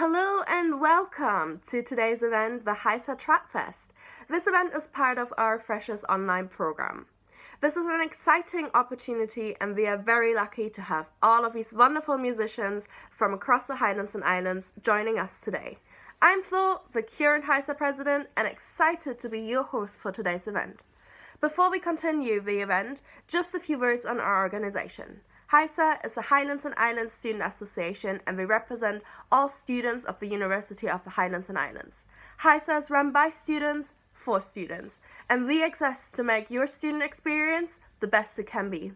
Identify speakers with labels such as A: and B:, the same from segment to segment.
A: Hello and welcome to today's event, the HISA Trad Fest. This event is part of our Freshers Online program. This is an exciting opportunity and we are very lucky to have all of these wonderful musicians from across the Highlands and Islands joining us today. I'm Flo, the current HISA President, and excited to be your host for today's event. Before we continue the event, just a few words on our organization. HISA is a Highlands and Islands Student Association and we represent all students of the University of the Highlands and Islands. HISA is run by students, for students, and we exist to make your student experience the best it can be.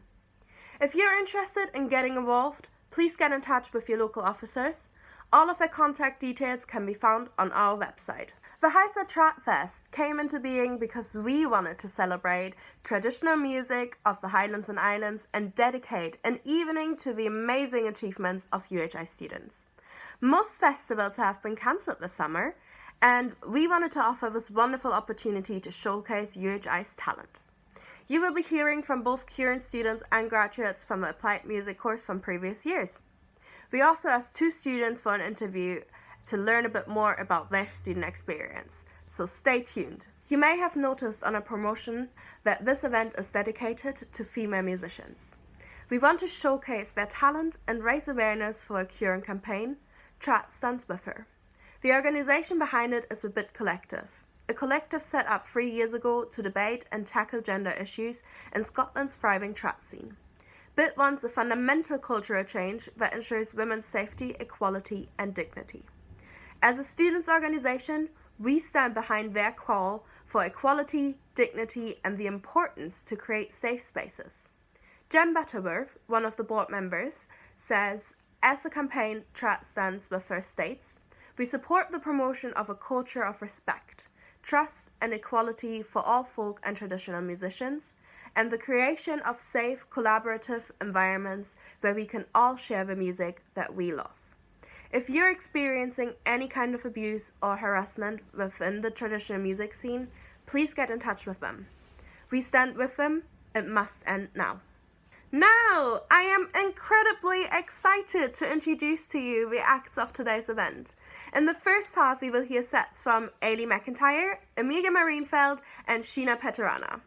A: If you're interested in getting involved, please get in touch with your local officers. All of their contact details can be found on our website. The HISA Trad Fest came into being because we wanted to celebrate traditional music of the Highlands and Islands and dedicate an evening to the amazing achievements of UHI students. Most festivals have been cancelled this summer, and we wanted to offer this wonderful opportunity to showcase UHI's talent. You will be hearing from both current students and graduates from the Applied Music course from previous years. We also asked 2 students for an interview to learn a bit more about their student experience, so stay tuned. You may have noticed on our promotion that this event is dedicated to female musicians. We want to showcase their talent and raise awareness for a current campaign, Trad Stands With Her. The organisation behind it is the Bit Collective, a collective set up 3 years ago to debate and tackle gender issues in Scotland's thriving trad scene. BIT wants a fundamental cultural change that ensures women's safety, equality and dignity. As a students' organisation, we stand behind their call for equality, dignity and the importance to create safe spaces. Jem Butterworth, one of the board members, says, as the campaign Trad Stands With Her states, we support the promotion of a culture of respect, trust and equality for all folk and traditional musicians, and the creation of safe, collaborative environments where we can all share the music that we love. If you're experiencing any kind of abuse or harassment within the traditional music scene, please get in touch with them. We stand with them. It must end now. Now, I am incredibly excited to introduce to you the acts of today's event. In the first half, we will hear sets from Eilidh MacIntyre, Emilia Marienfeld, and Sheena Peteranna.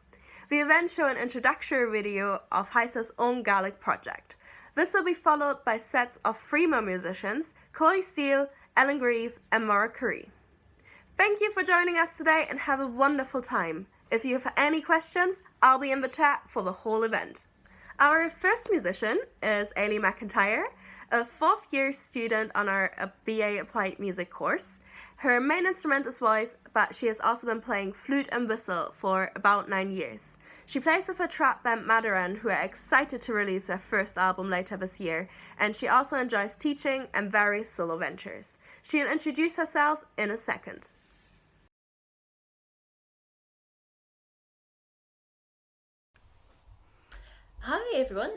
A: The event show an introductory video of HISA's own Gaelic project. This will be followed by sets of 3 more musicians, Steele, Grieve, and Moray Currie. Thank you for joining us today and have a wonderful time. If you have any questions, I'll be in the chat for the whole event. Our first musician is Eilidh MacIntyre, a 4th year student on our BA Applied Music course. Her main instrument is voice, but she has also been playing flute and whistle for about 9 years. She plays with her trad band Madaran, who are excited to release their first album later this year, and she also enjoys teaching and various solo ventures. She'll introduce herself in a second.
B: Hi everyone,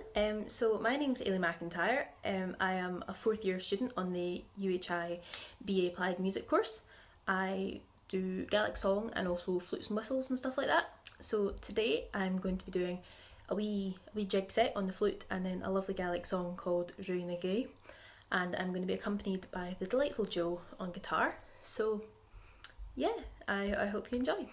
B: so my name's Eilidh MacIntyre. I am a 4th year student on the UHI BA Applied Music course. I do Gaelic song and also flutes and whistles and stuff like that. So today I'm going to be doing a wee jig set on the flute and then a lovely Gaelic song called Ruin Gay, and I'm going to be accompanied by the delightful Joe on guitar. So yeah, I hope you enjoy.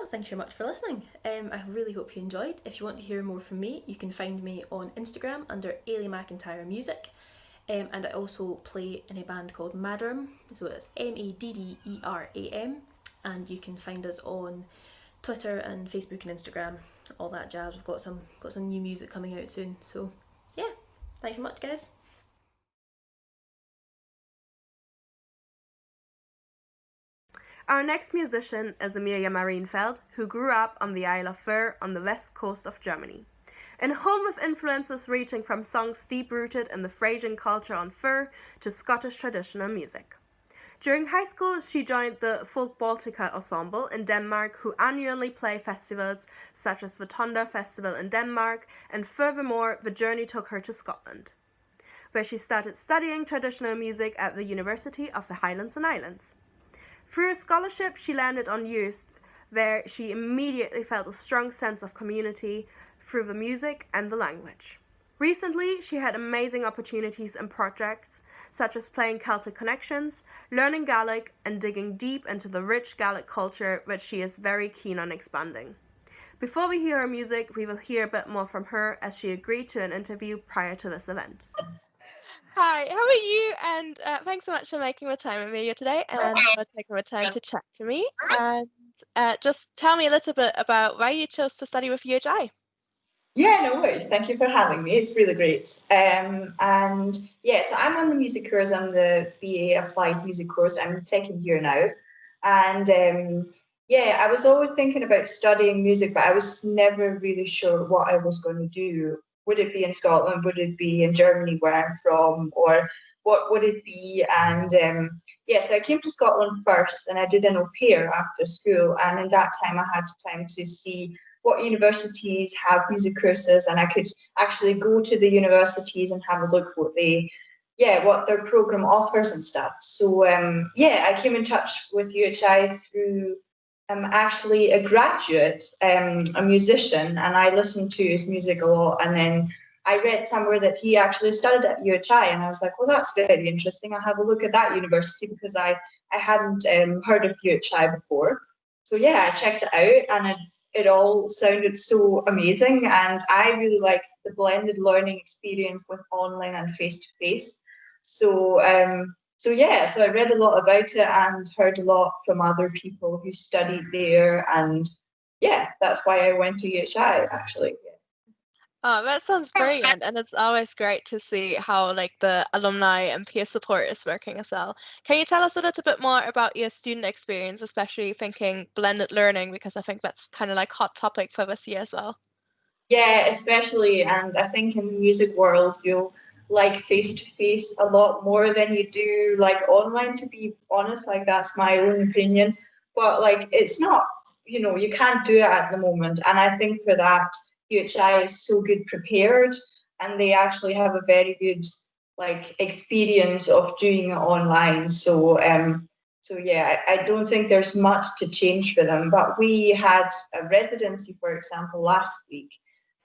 B: Thank you very much for listening. I really hope you enjoyed. If you want to hear more from me, you can find me on Instagram under Eilidh MacIntyre Music. And I also play in a band called Madram, so it's Madderam. And you can find us on Twitter and Facebook and Instagram, all that jazz. We've got some new music coming out soon. So yeah, thanks very much, guys.
A: Our next musician is Emilia Marienfeld, who grew up on the Isle of Fur on the west coast of Germany. In a home with influences reaching from songs deep-rooted in the Frisian culture on Fur to Scottish traditional music. During high school, she joined the Folk Baltica ensemble in Denmark, who annually play festivals such as the Thunder Festival in Denmark, and furthermore, the journey took her to Scotland, where she started studying traditional music at the University of the Highlands and Islands. Through a scholarship she landed on UST, there she immediately felt a strong sense of community through the music and the language. Recently, she had amazing opportunities and projects, such as playing Celtic Connections, learning Gaelic, and digging deep into the rich Gaelic culture, which she is very keen on expanding. Before we hear her music, we will hear a bit more from her, as she agreed to an interview prior to this event.
C: Hi, how are you? And thanks so much for making the time, Emilia, today, and for taking the time to chat to me. And just tell me a little bit about why you chose to study with UHI.
D: Yeah, no worries. Thank you for having me. It's really great. And yeah, so I'm on the music course, on the BA Applied Music course. I'm in second year now. And yeah, I was always thinking about studying music, but I was never really sure what I was going to do. Would it be in Scotland? Would it be in Germany, where I'm from? Or what would it be? And yeah, so I came to Scotland first, and I did an au pair after school. And in that time, I had time to see what universities have music courses, and I could actually go to the universities and have a look what their program offers and stuff. So yeah, I came in touch with UHI through actually a graduate, a musician, and I listened to his music a lot, and then I read somewhere that he actually studied at UHI, and I was like, well, that's very interesting. I'll have a look at that university, because I hadn't heard of UHI before. So yeah, I checked it out, and it all sounded so amazing, and I really like the blended learning experience with online and face-to-face. So so I read a lot about it and heard a lot from other people who studied there, and yeah, that's why I went to UHI actually.
C: Oh, that sounds brilliant, and it's always great to see how like the alumni and peer support is working as well. Can you tell us a little bit more about your student experience, especially thinking blended learning, because I think that's kind of like hot topic for this year as well.
D: Yeah, especially, and I think in the music world, you'll like face to face a lot more than you do like online, to be honest. Like, that's my own opinion. But like, it's not, you can't do it at the moment. And I think for that, UHI is so good prepared, and they actually have a very good like experience of doing it online. So yeah, I don't think there's much to change for them. But we had a residency, for example, last week.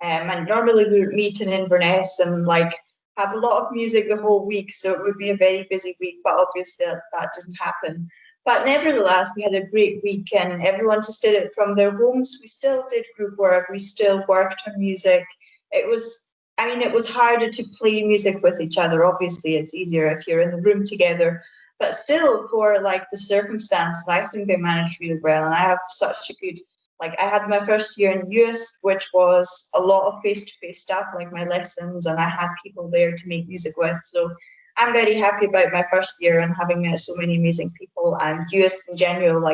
D: And normally we would meet in Inverness and like have a lot of music the whole week, so it would be a very busy week, but obviously that didn't happen. But nevertheless, we had a great week, and everyone just did it from their homes. We still did group work, we still worked on music. It was harder to play music with each other. Obviously, it's easier if you're in the room together, but still, for like the circumstances, I think they managed really well. And I have such a good, like, I had my first year in US, which was a lot of face-to-face stuff, like my lessons, and I had people there to make music with. So I'm very happy about my first year and having met so many amazing people. And US in general,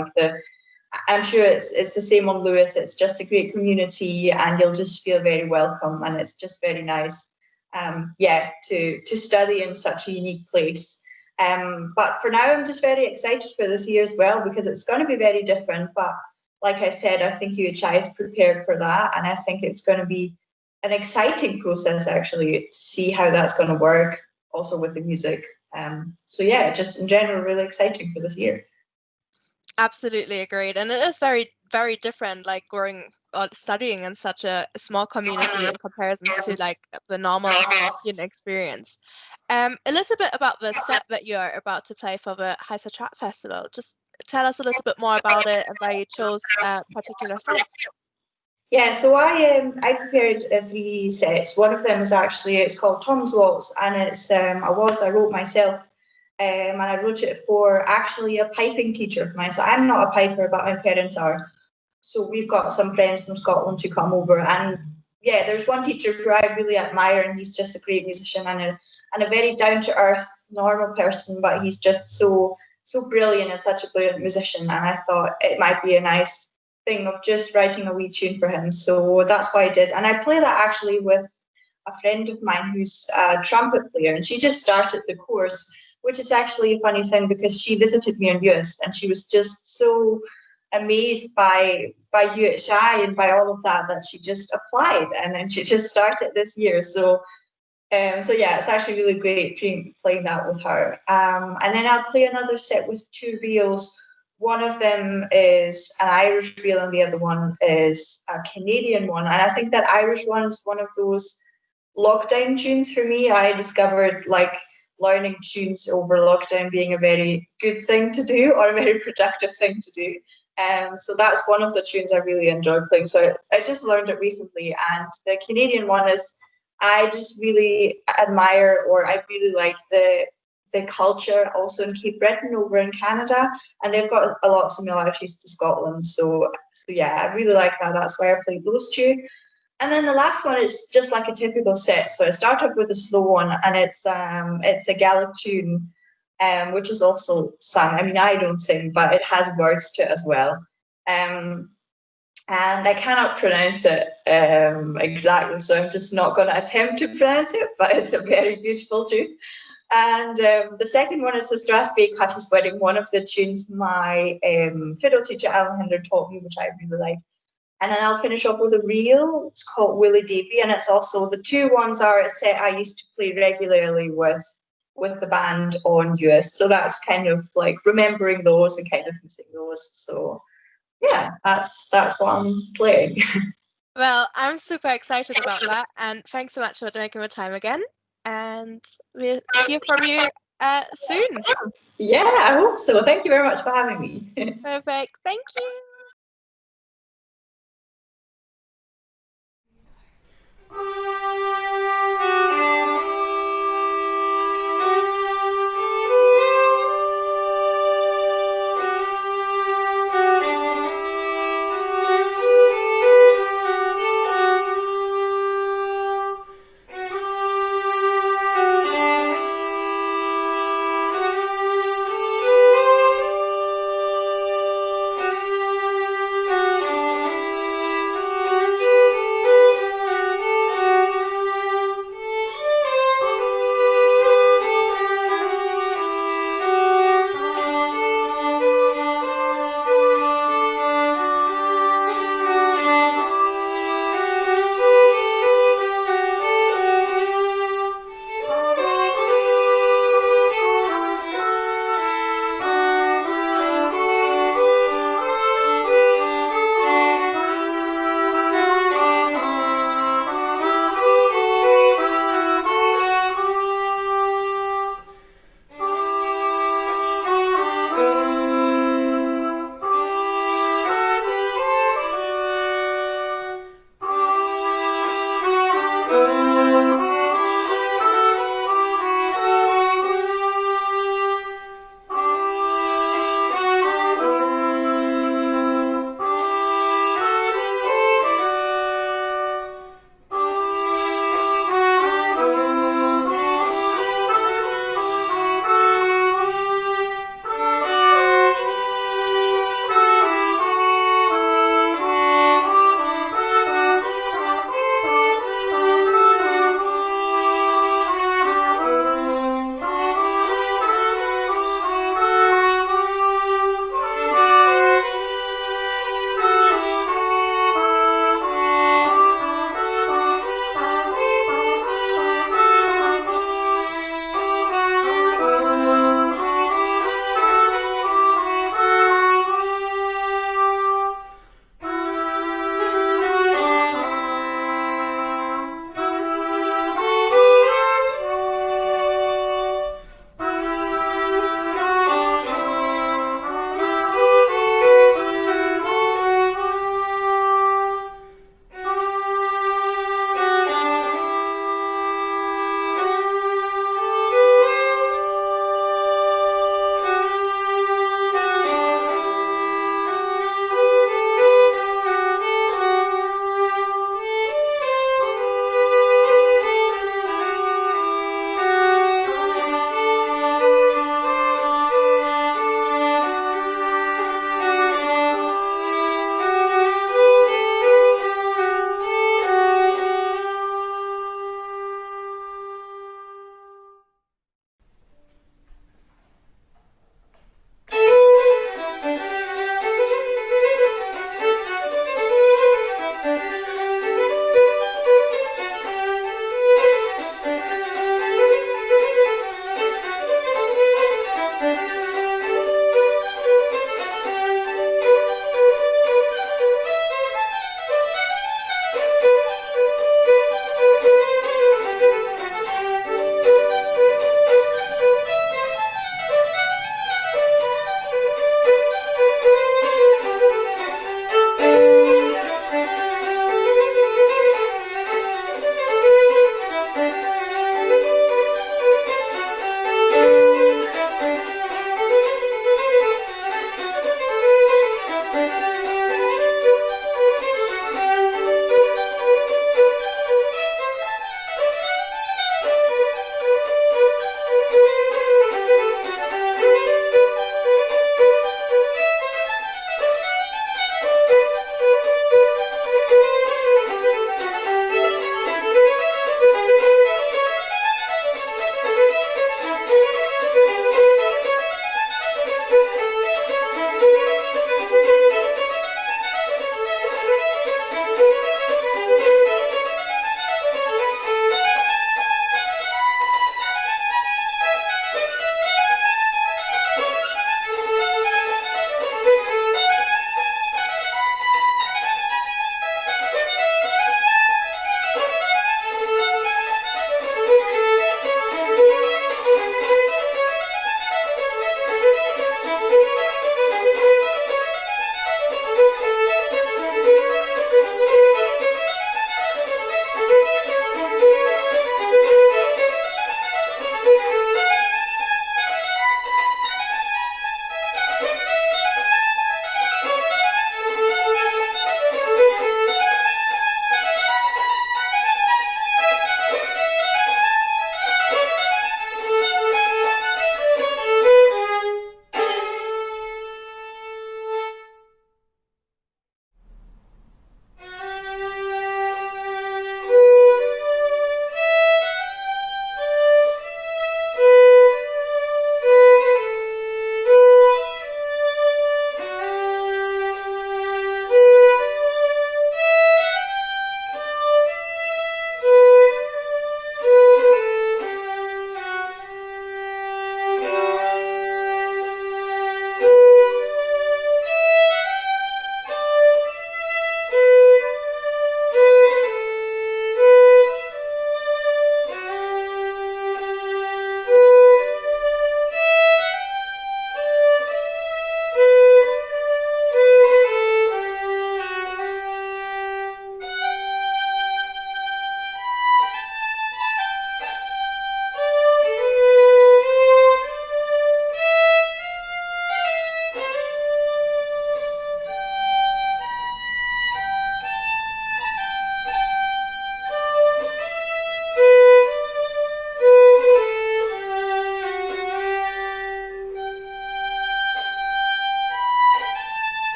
D: I'm sure it's the same on Lewis. It's just a great community, and you'll just feel very welcome, and it's just very nice, to study in such a unique place. But for now, I'm just very excited for this year as well, because it's going to be very different. But like I said, I think UHI is prepared for that, and I think it's going to be an exciting process actually to see how that's going to work, also with the music. So yeah, just in general, really exciting for this year.
C: Absolutely agreed, and it is very, very different, like growing or studying in such a small community in comparison to like the normal student experience. A little bit about the set that you are about to play for the HISA Trad Festival. Just tell us a little bit more about it and why you chose particular sets.
D: Yeah, so I prepared 3 sets. One of them is actually, it's called Tom's Waltz, and it's I wrote myself, and I wrote it for actually a piping teacher of mine. So I'm not a piper, but my parents are. So we've got some friends from Scotland to come over, and yeah, there's one teacher who I really admire, and he's just a great musician and a very down to earth, normal person, but he's just so brilliant and such a brilliant musician. And I thought it might be a nice thing of just writing a wee tune for him. So that's what I did. And I play that actually with a friend of mine who's a trumpet player, and she just started the course, which is actually a funny thing because she visited me in US and she was just so amazed by UHI and by all of that she just applied, and then she just started this year. So yeah, it's actually really great playing that with her. And then I'll play another set with 2 reels. One of them is an Irish reel and the other one is a Canadian one. And I think that Irish one is one of those lockdown tunes for me. I discovered like learning tunes over lockdown being a very good thing to do, or a very productive thing to do. So that's one of the tunes I really enjoy playing. So I just learned it recently. And the Canadian one is, I just really admire, or I really like the culture also in Cape Breton over in Canada, and they've got a lot of similarities to Scotland. So yeah, I really like that. That's why I played those 2. And then the last one is just like a typical set. So I start up with a slow one, and it's a Gaelic tune, which is also sung. I mean, I don't sing, but it has words to it as well. And I cannot pronounce it exactly, so I'm just not going to attempt to pronounce it, but it's a very beautiful tune. And the second one is the Strasbourg Cutty's Wedding, one of the tunes my fiddle teacher Alan taught me, which I really like. And then I'll finish up with a reel. It's called Willie Davy, and it's also, the 2 ones are a set I used to play regularly with the band on US. So that's kind of like remembering those and kind of missing those. So yeah, that's what I'm playing.
C: Well, I'm super excited about that, and thanks so much for making the time again. And we'll hear from you soon.
D: Yeah, I hope so. Thank you very much for having me.
C: Perfect. Thank you.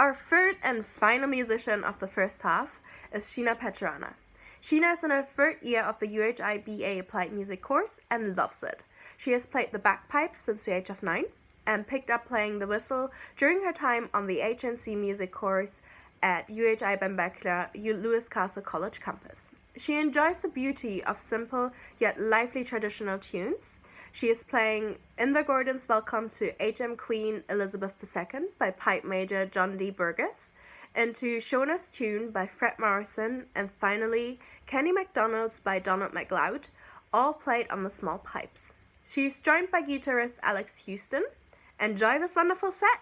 A: Our third and final musician of the first half is Sheena Peteranna. Sheena is in her third year of the UHI BA Applied Music course and loves it. She has played the bagpipes since the age of 9 and picked up playing the whistle during her time on the HNC music course at UHI Benbecula Lewis Castle College campus. She enjoys the beauty of simple yet lively traditional tunes. She is playing In the Gordon's Welcome to HM Queen Elizabeth II by Pipe Major John D. Burgess, into Shona's Tune by Fred Morrison, and finally Kenny MacDonald's by Donald MacLeod, all played on the small pipes. She is joined by guitarist Alex Houston. Enjoy this wonderful set!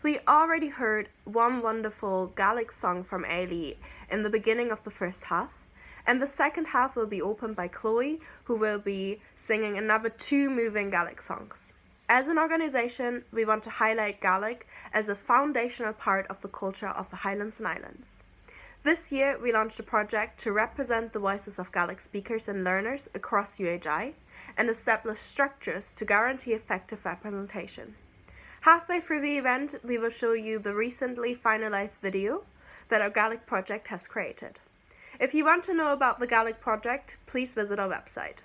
A: We already heard one wonderful Gaelic song from Eilidh in the beginning of the first half, and the second half will be opened by Chloe, who will be singing another 2 moving Gaelic songs. As an organisation, we want to highlight Gaelic as a foundational part of the culture of the Highlands and Islands. This year, we launched a project to represent the voices of Gaelic speakers and learners across UHI and establish structures to guarantee effective representation. Halfway through the event, we will show you the recently finalized video that our Gaelic project has created. If you want to know about the Gaelic project, please visit our website.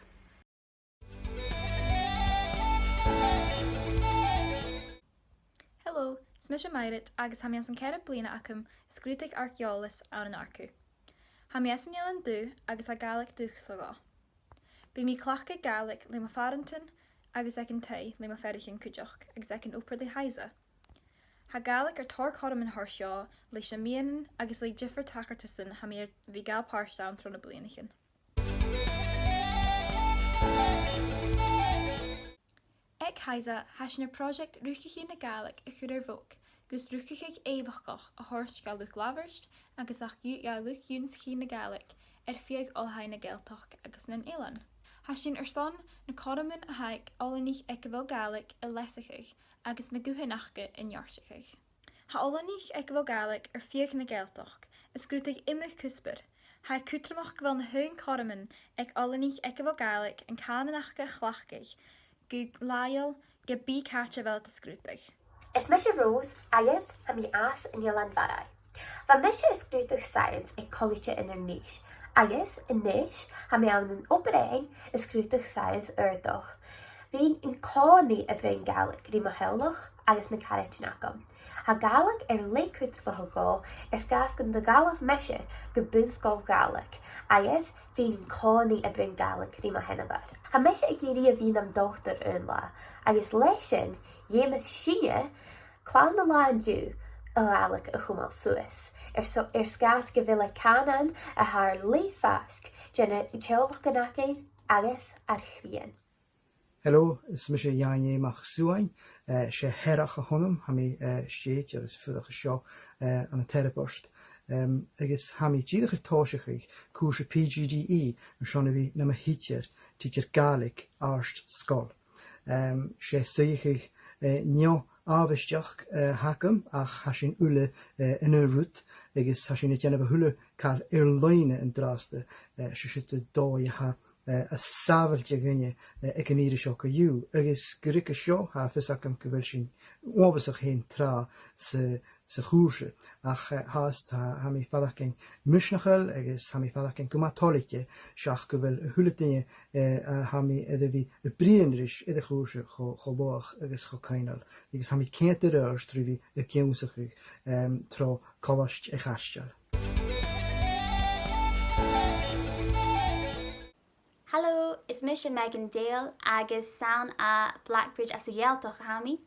E: Hello, is mis mairit agus ha an ceir blina acum scrúteigh archeolalas an arcu. Ha an Ilan dú agus a Gaelic dúch sagá. Bí mi clacha Gaelic le ma farantin agus ag an tay le ma ferichin cúideach agus ag an óperlí HISA. Ha Gaelic tór chom an thuirseo leis na mianan agus le differ tacartasan ha mi bhí gal páirsteán tro na blianachin. Ag HISA has na project ruúchaí na Gaelic a chuidir bhóg, gus ruúchaigh ébhachach a thuirst galúch laverst agus ach galúch dúns chí na Gaelic fiag olhain na Gaeltach agus na Élan. Has sin son na codamin a haig olaních ag bhil Gaelic i lesachaigh agus na guhanachcha in jaarsachaigh. Ha olaních ag bhil Gaelic fiag na Gaeltach, is scrúteigh imich cúspur. Ha cútramach bhil na hún codamin ag olaních ag bhil Gaelic an cananachcha chlachcaigh, gu lael ge bí carta bhil de scrúteigh.
F: Is mis Rose agus ha mi as in Jolan Varai. Va mis scrúteigh science ag college in níis. Agus, in níis, ha mi an operaing is scrúteigh science urdoch. Bhín in cánaí a bring Gaelic rí ma heolach agus na caritnacham. Ha Gaelic leicútrapach gá scas gan de Gaelach meise go bunscáil Gaelic. Agus, bhín in cánaí a bring Gaelic rí ma henabar. Ha meise ag géirí a bhín am dochtar la, agus leis sin, dhémas Sheena clán na lá an dú a Gaelic a chumal suas. Scas go bhfuil canan a haar leifasc jena teolach ganacin agus ar chrían.
G: Hello, is mis Jané mach suain, sé herach a honum, ha mi stéit agus fudach a seo an a terrapost. Agus ha mi tíadach táiseach cúse PGDE an seanna bhí na hittir títir Gaelic arst scol. Sé suiich nio ábhaisteach hacam ach ha sin ule in a rút agus ha sin déanamh thula car ar leine an drásta se siúta dói ha a sábhailte gnne ag an íire seo go dú, agus go ric seo ha fisacham go bhfuil sin óbhasach hén trá sa chúrse ach háast ha mi fadachcin musnachal agus ha mi fadachcin gomatálaite seach go bhfuil thula duine ha mi idir bhí bríanris idir chúrse chobách agus chocainal, agus ha mi céint ar trí bhí a céimsach trá choláist a chaisteal.
H: Hello, is mis Megan Dale agus sound a Blackbridge as a Gaeltach hami.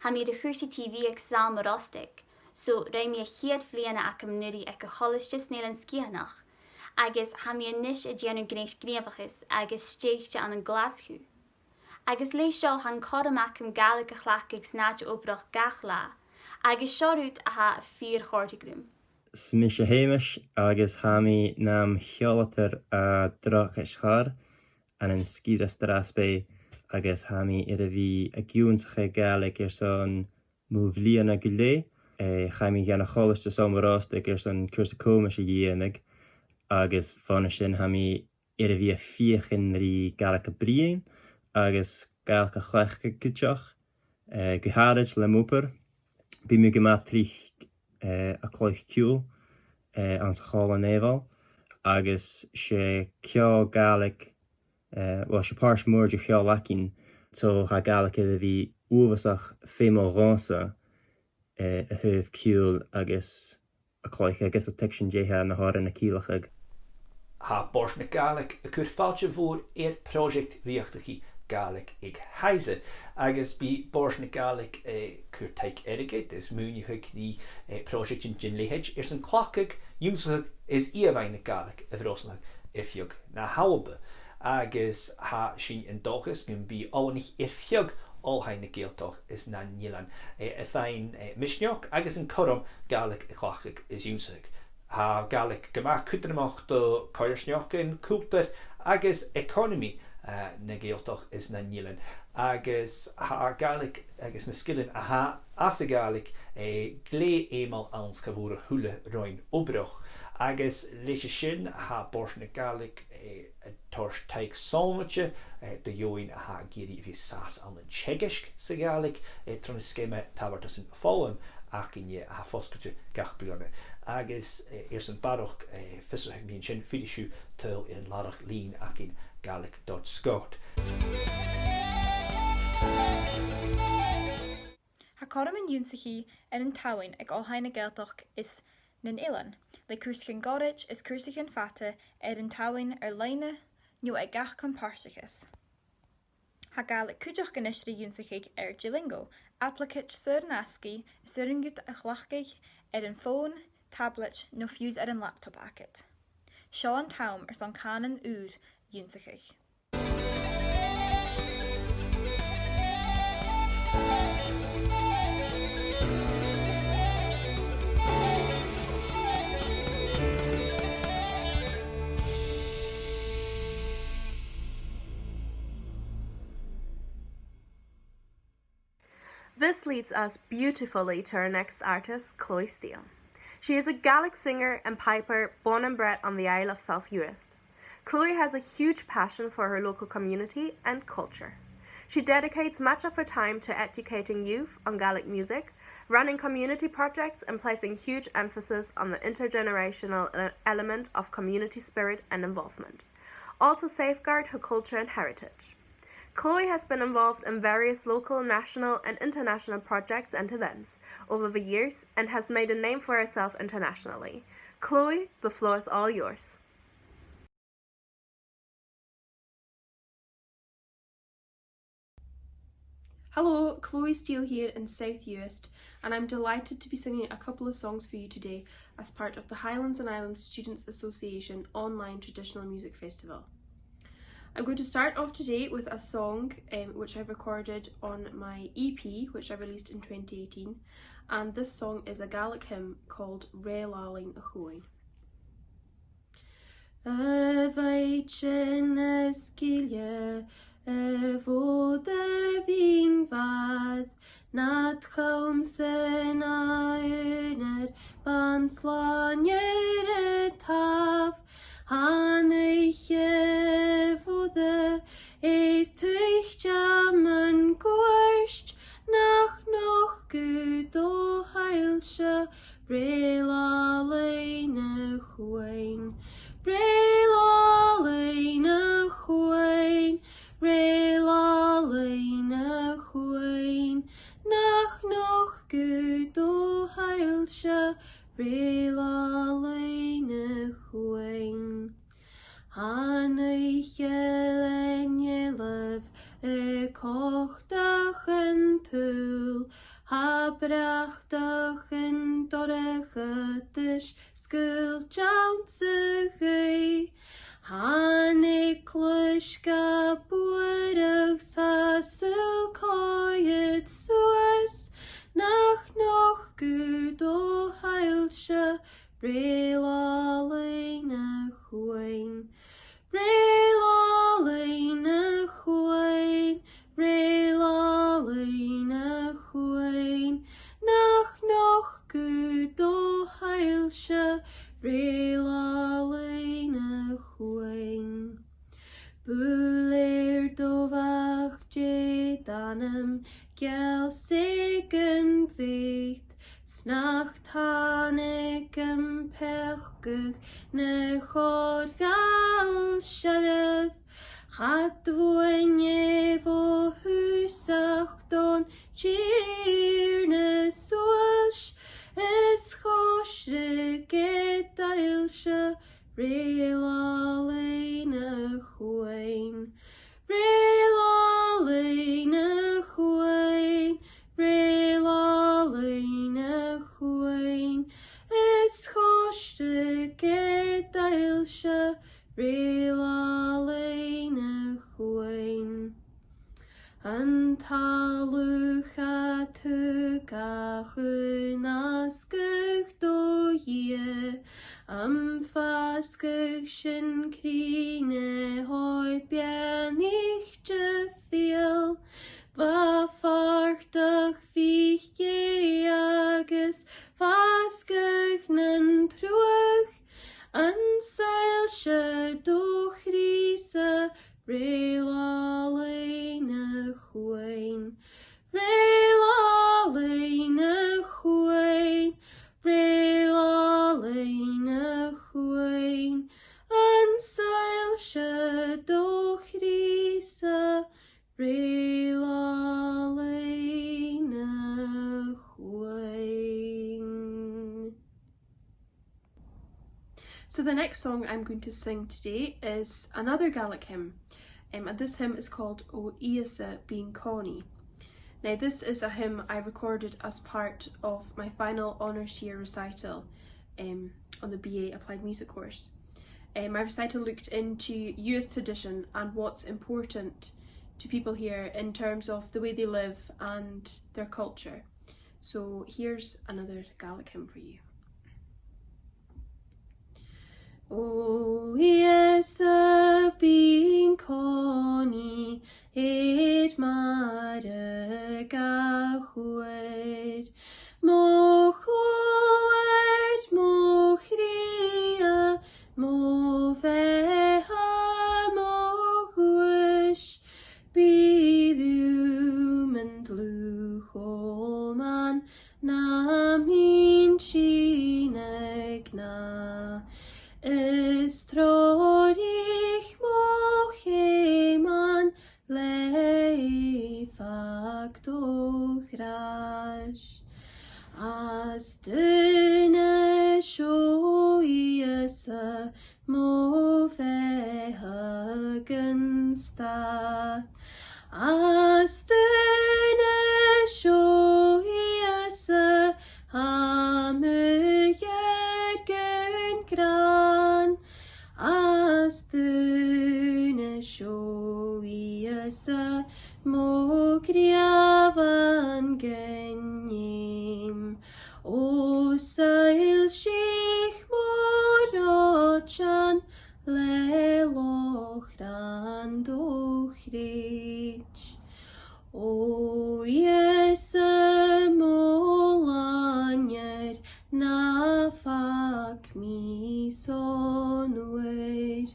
H: Hami de chuirsi TV ag sound marostic, so raimi a chiad fliana acam nuri ag a cholistis neil an skianach, agus hami a nish a dianu gnéis gnéfachis agus steichte an an glashu. Agus leis seo han codam acam Gaelic a chlachig snatch obrach gachla, agus siorút a ha 4 chortiglum.
I: Smis Hamish agus hami nam cheolatar a drach a schar an an skíras drasbe agus hami a bhí a giúnsacha Gaelic son múvlíana go lé, chaimi gan a choiste somrástig son cursa comas a dhéananig agus fanna sin hami a bhí a fiochin rí Gaelic a brion agus Gaelic a chlecha goteach go háid le múpar, bí mu go matrich a cloich ciúl an sa chála néval agus sé ceá Gaelic sé páirs mór de cheá lacin so ha Gaelic a bhí uasach fémal ránsa a thuh ciúl agus a cloich agus a tection déthe na háir na cílachaig.
J: Ha bors na Gaelic a chur fáilte bhór project riachtaí Gaelic ag HISA agus bí bors na Gaelic chur teig erigid is múnichuig ní project in gin lehéid san chlachig úsach is íomhain na Gaelic a bhrosnach fiog na haube agus ha sin an dochas gun bí áhainich fiog all hain na Gaeltach is na Nilan. A fain Mishneoch agus an Corum Gaelic Chlachig is Unsig. Ha Gaelic Gama Kutramach do Coirsneoch in Coulter agus economy na Gaeltach is na Nilan. Agus ha Gaelic agus na Skillen a ha as a Gaelic glé émal ans Cavura Hule Roin Obroch. Agus leis sin ha bors na Gaelic tors teig solmatje de join a ha giri vi sas an den Tschegisk sa Gaelic tron skimme tabartas in fallen akinje a ha foskutje gachbjorne. Agus an baroch fisserheg min sin fidishu tul in larach lean akin Gaelic.Scot.
E: Ha corm in Unsigi an tawin ag all hain na Gaeltach is nin Ilan. Le Cursicin Gorich is Cursicin Fata an tawin leine nu ag gach comparsichus. Ha Gaelic Cujach ganishri Unsigi Gilingo, applicate Surin Aski, Suringut a chlachgig an phone, tablet, no fuse an laptop acket. Shaw an taum son canon oud Unsigi.
A: This leads us beautifully to our next artist, Chloe Steele. She is a Gaelic singer and piper born and bred on the Isle of South Uist. Chloe has a huge passion for her local community and culture. She dedicates much of her time to educating youth on Gaelic music, running community projects and placing huge emphasis on the intergenerational element of community spirit and involvement, all to safeguard her culture and heritage. Chloe has been involved in various local, national and international projects and events over the years and has made a name for herself internationally. Chloe, the floor is all yours.
K: Hello, Chloe Steele here in South Uist, and I'm delighted to be singing a couple of songs for you today as part of the Highlands and Islands Students Association online traditional music festival. I'm going to start off today with a song which I've recorded on my EP, which I released in 2018, and this song is a Gaelic hymn called Re Lalling a Choin.
L: Vo the vin vad, nat chaum sen a uner, ban slanyer taf, haneiche vo the is tuich jaman gorscht, nach noch gut o heilsche, rela leine chuin, rela leine chuin, rela leine chuin, nach noch gut o heilsche, rela leine chuin. Haneiche lenje lev, kochtach en tul, habrachtach en dorrechetisch, skultjanse gei. Haniklushka boerig sasul koyet sues, nach noch gut o heilsche, rela leine chuin, rela leine chuin, rela leine chuin, nach noch gut o heilsche, rela leine chuin. Bulir dovach je danem, gel segen veith, snacht hanekem pergug, ne chod gal shalef, chat voenje vo husach don, cheerne soelsh, es choshre get ailshe, rela leine chuin, rela leine chuin, rela leine chuin, es choshre get ailshe, rela leine chuin. Untitled gachun asgach do hie, fasgach sin crine hoi bianich je fiel, va fartach fiche agus fasgach nan truach, ansail se do chrisa Réla leine chuain, réla leine chuain, réla leine chuain, ansail se do chrisa, réla leine chuain. So the next song I'm going to sing today is another Gaelic hymn, and this hymn is called O HISA Being Connie. Now this is a hymn I recorded as part of my final honours year recital on the BA Applied Music course. My recital looked into US tradition and what's important to people here in terms of the way they live and their culture. So here's another Gaelic hymn for you. O HISA being Connie, it mare gachued, mo chued, mo chria, mo veha, mo huish, bidum and luchoman, na min chinegna. Is troich mocheman leifag dochrach, as dune shoiesa mo vehagen sta, as dune shoiesa hamuyed gran, as dune shoiesa mo griavan genim, o sail shich morochan le lochran dochrich, o HISA molanyer na fak mi sonwer,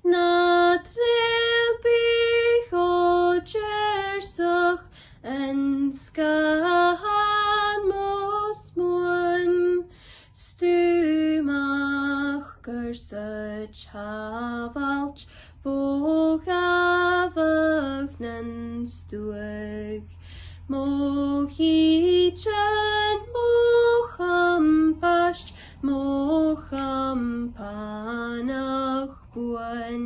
L: na trilbich o jersach en skahan mos moan, stumach gersa chavalch vo gavach nen stuag, mo hichan mo champasht, mo champanach buan,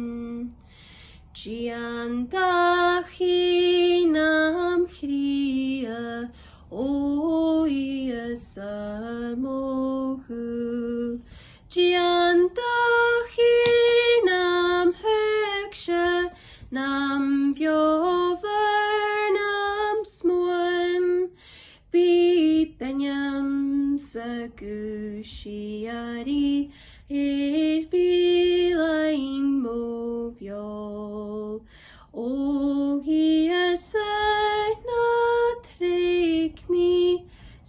L: gian dachi nam chria, o HISA mohu, gian dachi nam hugsha, nam viover nam smoem, bid denyam sa gushiari, it be lain moviol, o HISA na trek mi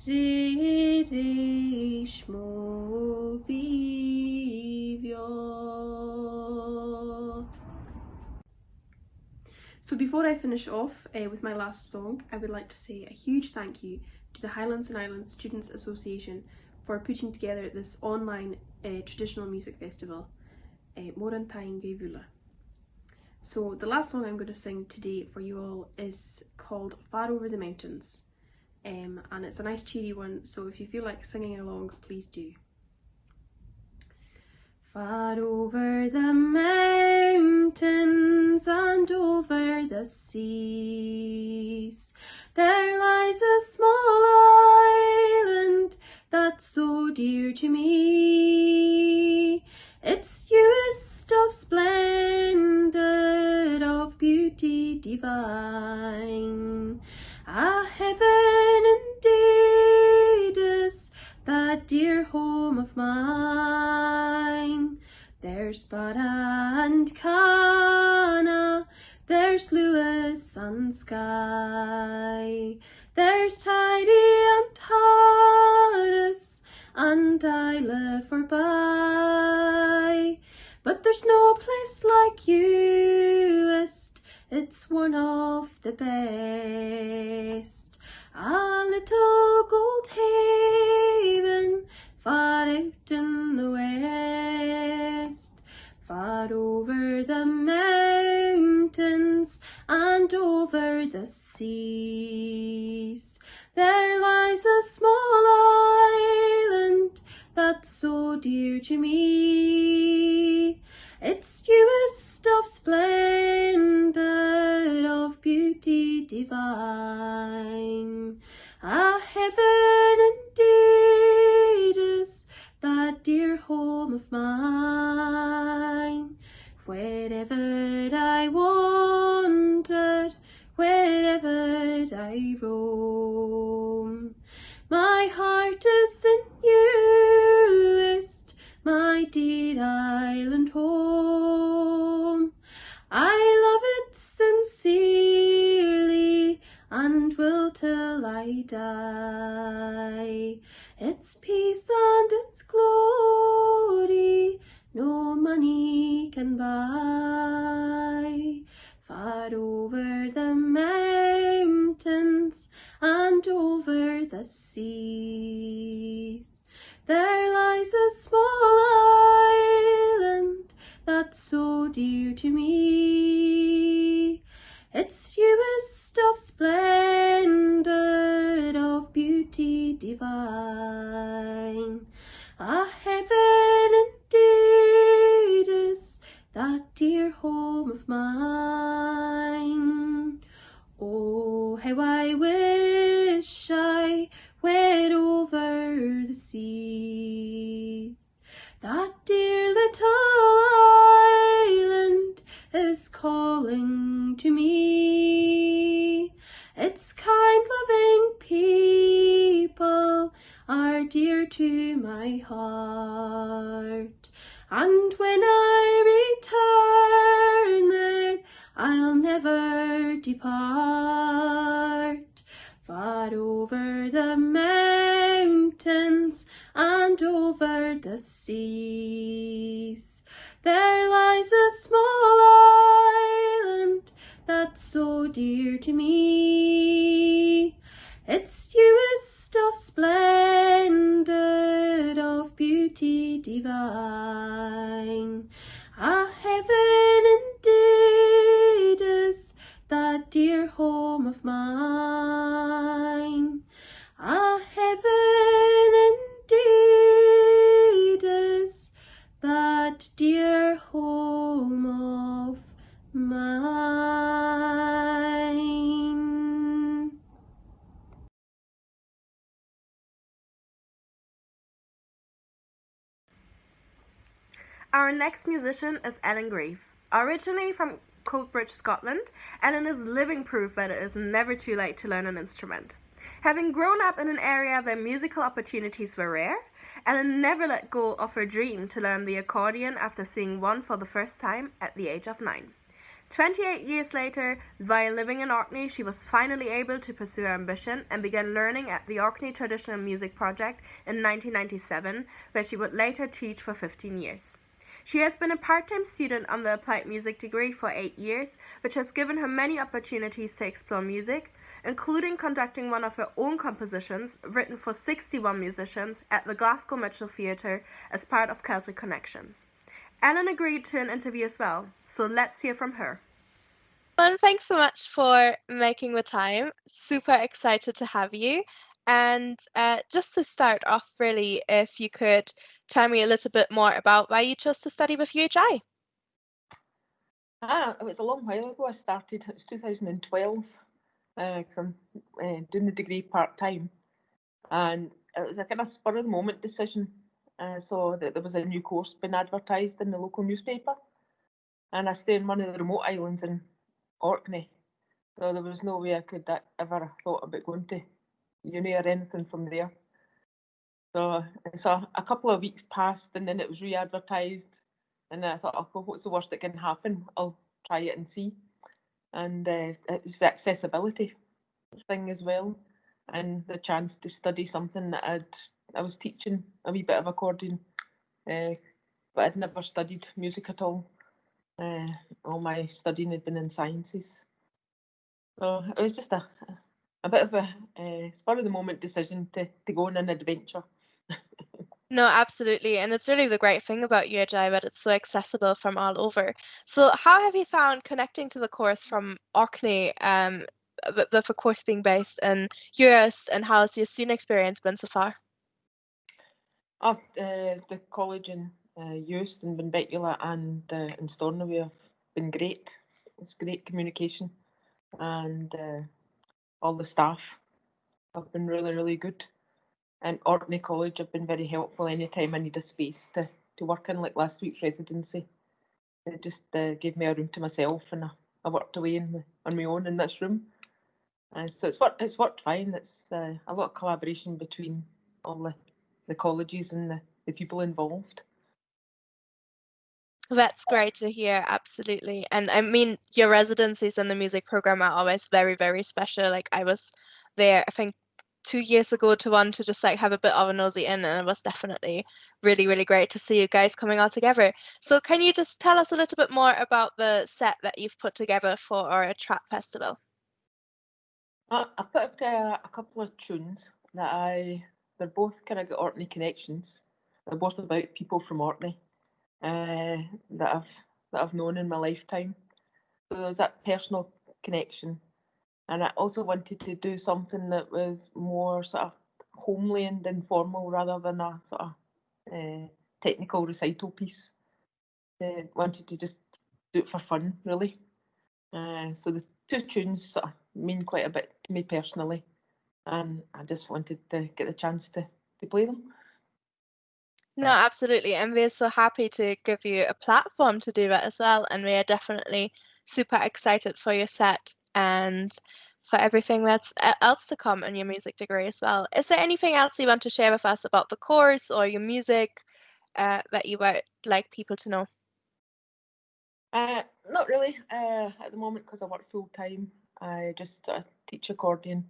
L: reish moviol. So before I finish off with my last song, I would like to say a huge thank you to the Highlands and Islands Students Association for putting together this online traditional music festival, Morantain Gaivula. So the last song I'm going to sing today for you all is called Far Over the Mountains, and it's a nice cheery one, so if you feel like singing along, please do. Far over the mountains and over the seas, there lies a small island that's so dear to me. It's used of splendor, of beauty divine, a heaven indeed.
K: home of mine. There's Bara and Cana, there's Lewis and Skye, there's Tidy and Taurus, and Islay forby. But there's no place like Uist, it's one of the best. A little gold haven far out in the west, far over the mountains and over the seas. There lies a small island that's so dear to me. It's newest of splendor, of beauty divine. A heaven indeed is that dear home of mine. Wherever I wander, wherever I roam, my heart is in Uist, my dear island home. I love it sincerely and will till I die. Its peace and its glory no money can buy. Far over the mountains and over the seas, there lies a small island that's so dear to me. It's newest of splendor, of beauty divine. A heaven indeed is that dear home of mine. Oh, how I wish I were over the sea. That dear little island is calling to me. Its kind, loving people are dear to my heart. And when I return there, I'll never depart. Far over the mountains and over the seas, there lies a small island that's so dear to me. It's newest of splendor, of beauty divine. A heaven indeed is that dear home of mine. A heaven indeed is that dear home of mine.
A: Our next musician is Ellen Grieve. Originally from Coatbridge, Scotland, Ellen is living proof that it is never too late to learn an instrument. Having grown up in an area where musical opportunities were rare, Ellen never let go of her dream to learn the accordion after seeing one for the first time at the age of 9. 28 years later, while living in Orkney, she was finally able to pursue her ambition and began learning at the Orkney Traditional Music Project in 1997, where she would later teach for 15 years. She has been a part-time student on the Applied Music degree for 8 years, which has given her many opportunities to explore music, including conducting one of her own compositions written for 61 musicians at the Glasgow Mitchell Theatre as part of Celtic Connections. Ellen agreed to an interview as well, so let's hear from her.
C: Ellen, thanks so much for making the time. Super excited to have you. And just to start off, really, if you could tell me a little bit more about why you chose to study with UHI.
M: It was a long while ago. I started, it was 2012, because I'm doing the degree part-time. And it was a kind of spur of the moment decision. I saw that there was a new course being advertised in the local newspaper. And I stay in one of the remote islands in Orkney. So there was no way I could ever thought about going to uni or anything from there. So a couple of weeks passed, and then it was re-advertised, and I thought, oh, well, what's the worst that can happen? I'll try it and see. And it was the accessibility thing as well, and the chance to study something that I was teaching a wee bit of accordion, but I'd never studied music at all. All my studying had been in sciences. So it was just a bit of a spur of the moment decision to go on an adventure.
C: No, absolutely. And it's really the great thing about UHI that it's so accessible from all over. So how have you found connecting to the course from Orkney, with the course being based in Uist, and how has your student experience been so far?
M: The college in Uist and Benbecula and in Stornoway have been great. It's great communication, and all the staff have been really, really good. And Orkney College have been very helpful anytime I need a space to work in, like last week's residency. They just gave me a room to myself, and I worked away on my own in this room. And so it's worked fine. It's a lot of collaboration between all the colleges and the people involved.
C: That's great to hear, absolutely. And I mean, your residencies in the music program are always very, very special. Like I was there, I think 2 years ago to one to just like have a bit of a nosy in, and it was definitely really, really great to see you guys coming all together. So can you just tell us a little bit more about the set that you've put together for our Trad Festival?
M: I put up a couple of tunes that they're both kind of got Orkney connections. They're both about people from Orkney that I've known in my lifetime. So there's that personal connection. And I also wanted to do something that was more sort of homely and informal rather than a sort of technical recital piece. I wanted to just do it for fun, really. So the two tunes sort of mean quite a bit to me personally, and I just wanted to get the chance to play them.
C: No, absolutely. And we're so happy to give you a platform to do that as well. And we are definitely super excited for your set and for everything that's else to come in your music degree as well. Is there anything else you want to share with us about the course or your music that you would like people to know?
M: Not really at the moment, because I work full time. I just teach accordion,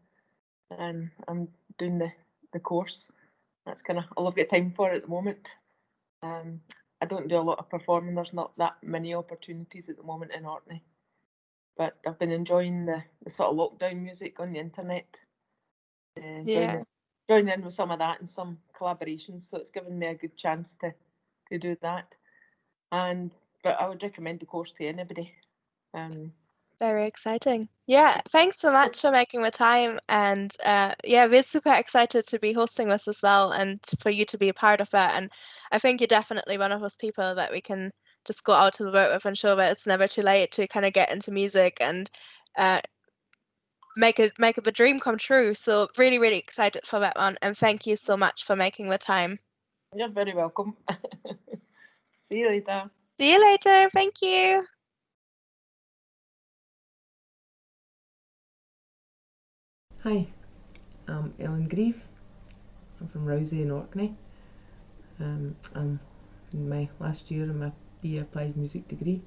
M: and I'm doing the course. That's kind of all I've got time for at the moment. I don't do a lot of performing. There's not that many opportunities at the moment in Orkney. But I've been enjoying the sort of lockdown music on the internet. Joining in with some of that and some collaborations. So it's given me a good chance to do that. But I would recommend the course to anybody.
C: Very exciting. Yeah, thanks so much for making the time. And yeah, we're super excited to be hosting this as well, and for you to be a part of it. And I think you're definitely one of those people that we can just go out to the world with and show that it's never too late to kind of get into music and make it a dream come true. So really, really excited for that one. And thank you so much for making the time.
M: You're very welcome. See you later.
C: See you later. Thank you.
N: Hi, I'm Ellen Grieve. I'm from Rousey in Orkney. I'm in my last year in my BA Applied Music degree.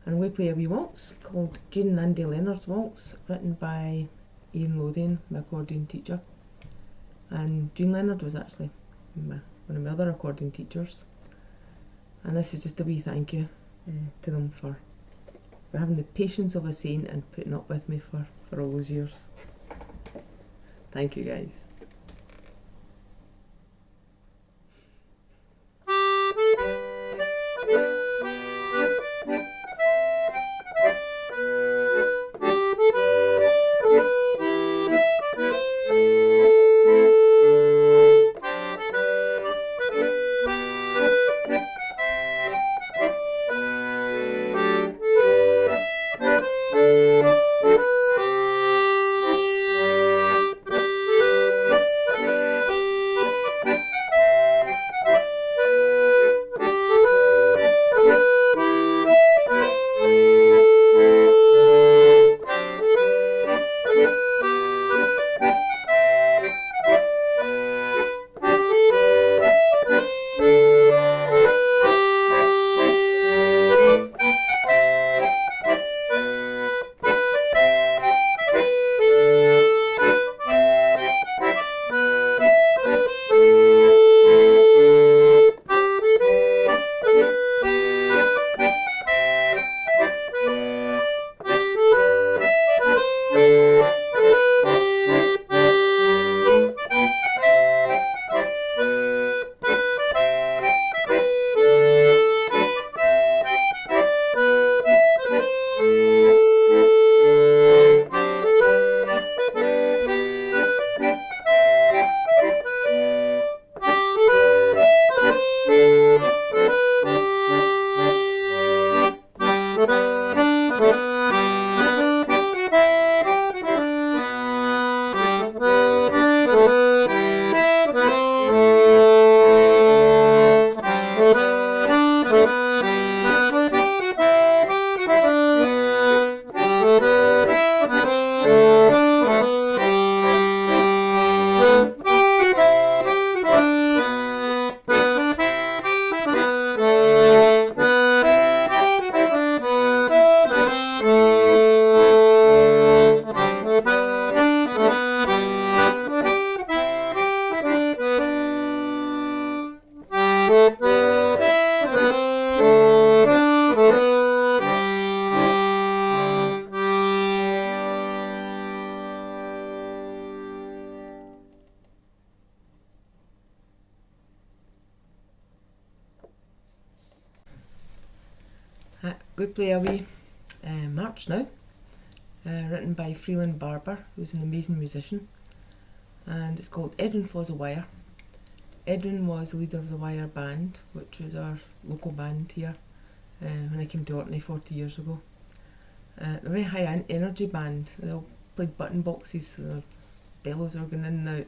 N: And we play a wee waltz called Jane and Andy Leonard's Waltz, written by Ian Lothian, my accordion teacher. And Jean Leonard was actually one of my other accordion teachers. And this is just a wee thank you to them for having the patience of a saint and putting up with me for all those years. Thank you, guys. going to play a wee march now, written by Freeland Barber, who's an amazing musician, and it's called Edwin Falls a Wire. Edwin was the leader of the Wire band, which was our local band here when I came to Orkney 40 years ago. They're a very high energy band. They all played button boxes, so their bellows were going in and out,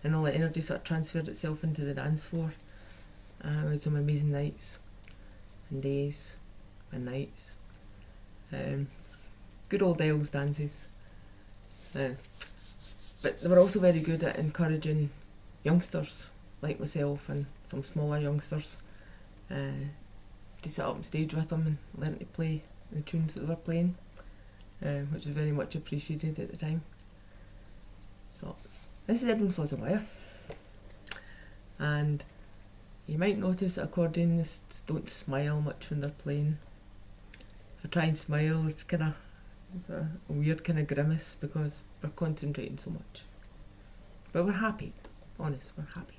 N: and all the energy sort of transferred itself into the dance floor. We had some amazing nights and days and nights. Good old Elves dances. But they were also very good at encouraging youngsters like myself and some smaller youngsters to sit up on stage with them and learn to play the tunes that they were playing, which was very much appreciated at the time. So this is Edwin Falls a Wire, and you might notice that accordionists don't smile much when they're playing. If I try and smile, it's a weird kind of grimace because we're concentrating so much. But we're happy, honest, we're happy.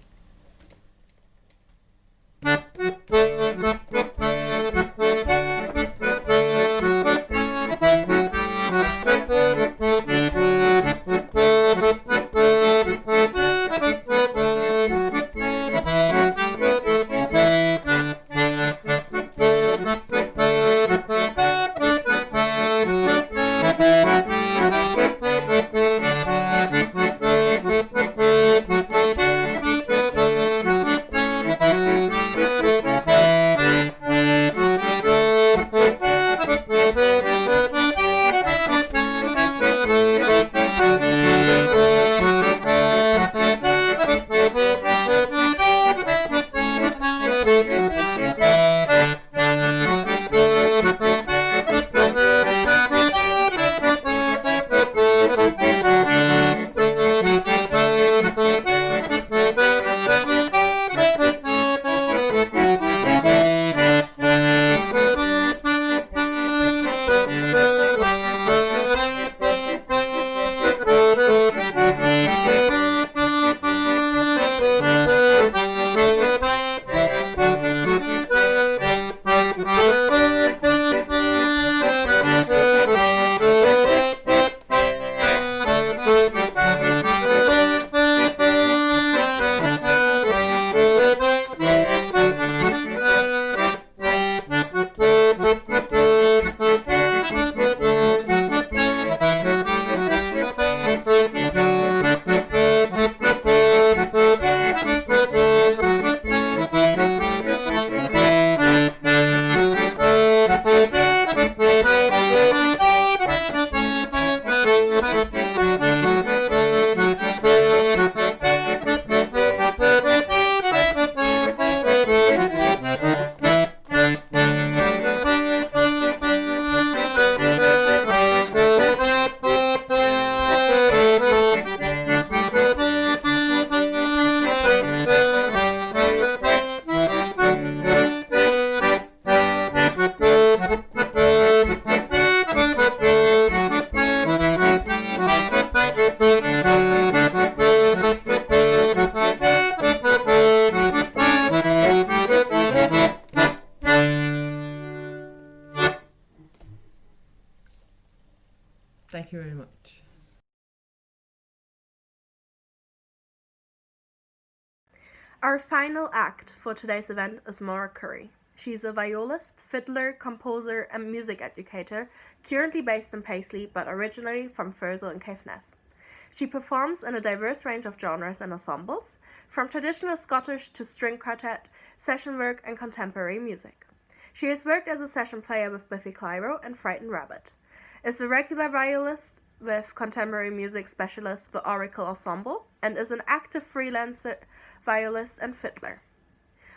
N: Thank you very much.
A: Our final act for today's event is Moray Currie. She's a violist, fiddler, composer and music educator, currently based in Paisley but originally from Fosa and Caithness. She performs in a diverse range of genres and ensembles, from traditional Scottish to string quartet, session work and contemporary music. She has worked as a session player with Biffy Clyro and Frightened Rabbit, is a regular violist with contemporary music specialist the Oracle Ensemble, and is an active freelancer violist and fiddler.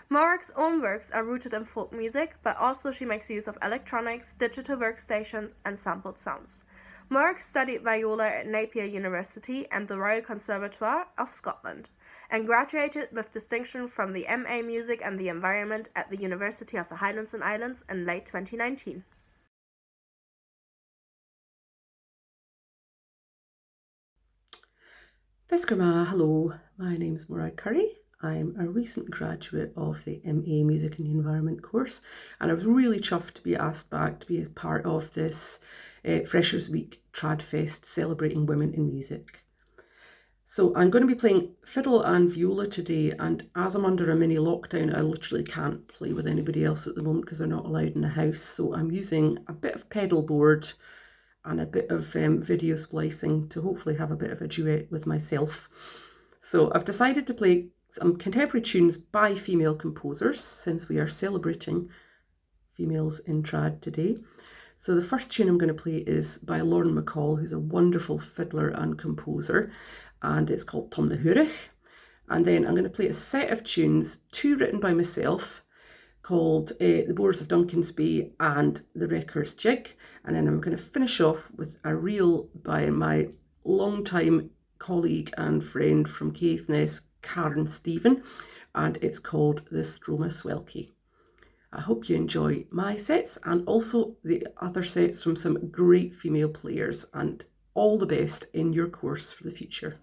A: Morag's own works are rooted in folk music, but also she makes use of electronics, digital workstations, and sampled sounds. Morag studied viola at Napier University and the Royal Conservatoire of Scotland, and graduated with distinction from the MA Music and the Environment at the University of the Highlands and Islands in late 2019.
O: Vesgrama, hello, my name is Moray Currie I'm a recent graduate of the MA Music and the Environment course, and I was really chuffed to be asked back to be a part of this Freshers Week Trad Fest celebrating women in music. So I'm going to be playing fiddle and viola today, and as I'm under a mini lockdown, I literally can't play with anybody else at the moment because they're not allowed in the house. So I'm using a bit of pedal board and a bit of video splicing to hopefully have a bit of a duet with myself. So I've decided to play some contemporary tunes by female composers since we are celebrating females in trad today. So the first tune I'm going to play is by Lauren McCall, who's a wonderful fiddler and composer, and it's called Tom the Hurrich. And then I'm going to play a set of tunes, two written by myself, called The Boars of Duncan's Bay and The Wrecker's Jig. And then I'm going to finish off with a reel by my longtime colleague and friend from Caithness, Karen Stephen, and it's called The Stroma Swelkie. I hope you enjoy my sets and also the other sets from some great female players, and all the best in your course for the future.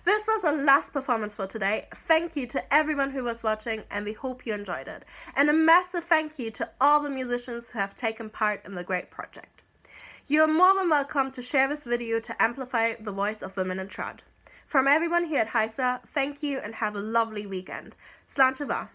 A: This was our last performance for today. Thank you to everyone who was watching, and we hope you enjoyed it. And a massive thank you to all the musicians who have taken part in the great project. You are more than welcome to share this video to amplify the voice of women in trad. From everyone here at HISA, thank you and have a lovely weekend. Slán te bha.